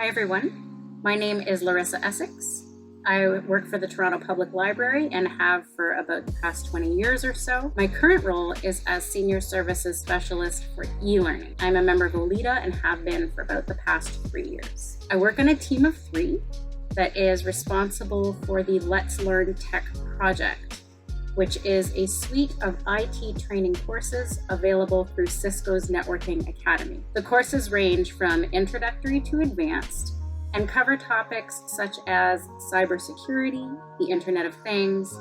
everyone. My name is Larysa Essex. I work for the Toronto Public Library and have for about the past 20 years or so. My current role is as Senior Services Specialist for e-learning. I'm a member of OLITA and have been for about the past 3 years. I work on a team of 3 that is responsible for the Let's Learn Tech project, which is a suite of IT training courses available through Cisco's Networking Academy. The courses range from introductory to advanced and cover topics such as cybersecurity, the Internet of Things,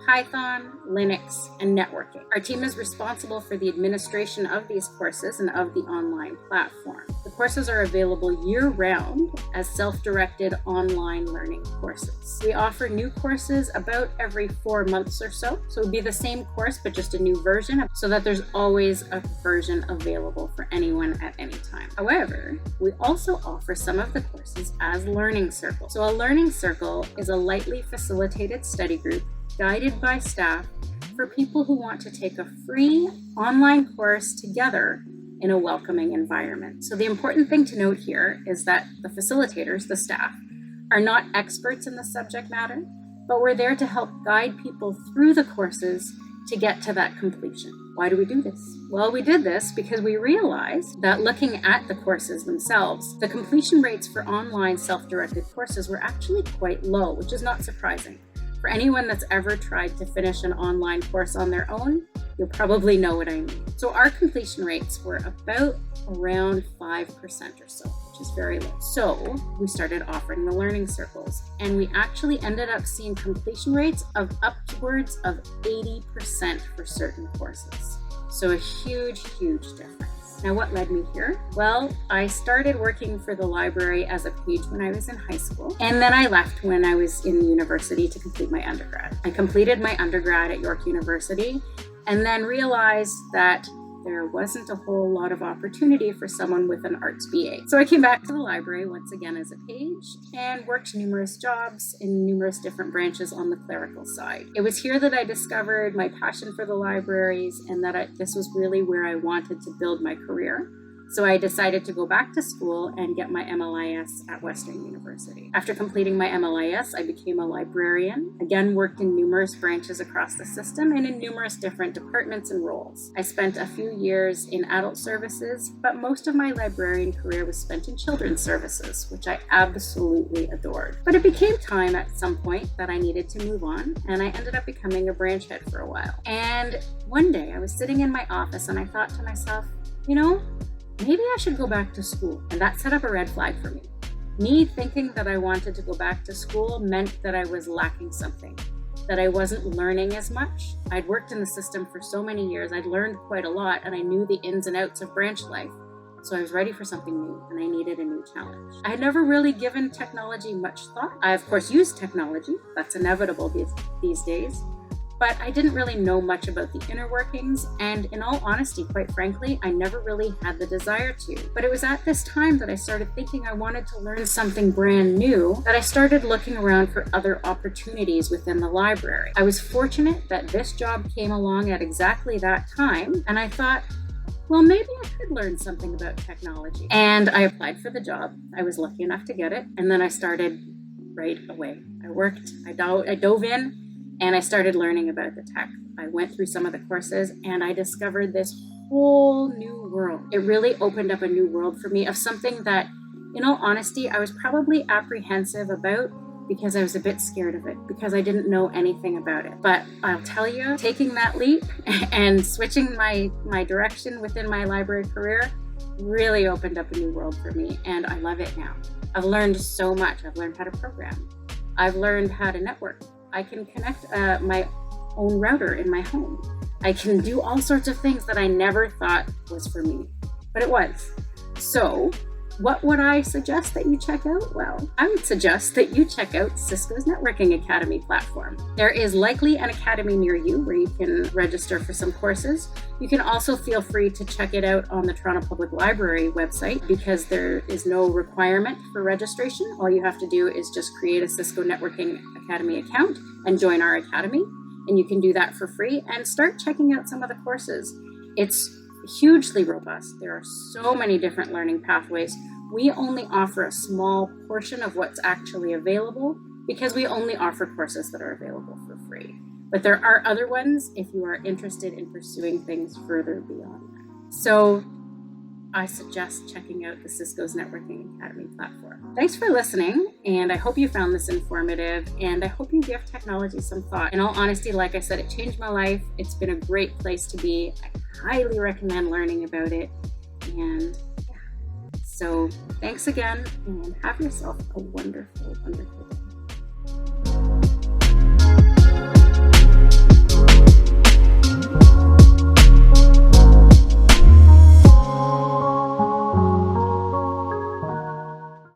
Python, Linux, and networking. Our team is responsible for the administration of these courses and of the online platform. The courses are available year-round as self-directed online learning courses. We offer new courses about every 4 months or so. So it would be the same course, but just a new version, so that there's always a version available for anyone at any time. However, we also offer some of the courses as learning circles. So a learning circle is a lightly facilitated study group guided by staff for people who want to take a free online course together in a welcoming environment. So the important thing to note here is that the facilitators, the staff, are not experts in the subject matter, but we're there to help guide people through the courses to get to that completion. Why do we do this? Well, we did this because we realized that looking at the courses themselves, the completion rates for online self-directed courses were actually quite low, which is not surprising. For anyone that's ever tried to finish an online course on their own, you'll probably know what I mean. So our completion rates were about around 5% or so, which is very low. So we started offering the learning circles, and we actually ended up seeing completion rates of upwards of 80% for certain courses. So a huge, huge difference. Now, what led me here? Well, I started working for the library as a page when I was in high school, and then I left when I was in university to complete my undergrad. I completed my undergrad at York University, and then realized that there wasn't a whole lot of opportunity for someone with an arts BA. So I came back to the library once again as a page and worked numerous jobs in numerous different branches on the clerical side. It was here that I discovered my passion for the libraries and that this was really where I wanted to build my career. So I decided to go back to school and get my MLIS at Western University. After completing my MLIS, I became a librarian, again worked in numerous branches across the system and in numerous different departments and roles. I spent a few years in adult services, but most of my librarian career was spent in children's services, which I absolutely adored. But it became time at some point that I needed to move on, and I ended up becoming a branch head for a while. And one day I was sitting in my office and I thought to myself, maybe I should go back to school. And that set up a red flag for me. Me thinking that I wanted to go back to school meant that I was lacking something, that I wasn't learning as much. I'd worked in the system for so many years. I'd learned quite a lot, and I knew the ins and outs of branch life. So I was ready for something new, and I needed a new challenge. I had never really given technology much thought. I, of course, used technology. That's inevitable these days. But I didn't really know much about the inner workings, and in all honesty, quite frankly, I never really had the desire to. But it was at this time that I started thinking I wanted to learn something brand new, that I started looking around for other opportunities within the library. I was fortunate that this job came along at exactly that time, and I thought, well, maybe I could learn something about technology. And I applied for the job. I was lucky enough to get it, and then I started right away. I dove in, and I started learning about the tech. I went through some of the courses and I discovered this whole new world. It really opened up a new world for me of something that, in all honesty, I was probably apprehensive about because I was a bit scared of it, because I didn't know anything about it. But I'll tell you, taking that leap and switching my direction within my library career really opened up a new world for me, and I love it now. I've learned so much. I've learned how to program. I've learned how to network. I can connect my own router in my home. I can do all sorts of things that I never thought was for me, but it was. So what would I suggest that you check out? Well, I would suggest that you check out Cisco's Networking Academy platform. There is likely an academy near you where you can register for some courses. You can also feel free to check it out on the Toronto Public Library website because there is no requirement for registration. All you have to do is just create a Cisco Networking Academy account and join our academy. And you can do that for free and start checking out some of the courses. It's hugely robust. There are so many different learning pathways We only offer a small portion of what's actually available because we only offer courses that are available for free. But there are other ones if you are interested in pursuing things further beyond that. So I suggest checking out the Cisco's Networking Academy platform. Thanks for listening, and I hope you found this informative, and I hope you give technology some thought. In all honesty, like I said, it changed my life. It's been a great place to be. I highly recommend learning about it. And yeah. So thanks again, and have yourself a wonderful, wonderful day.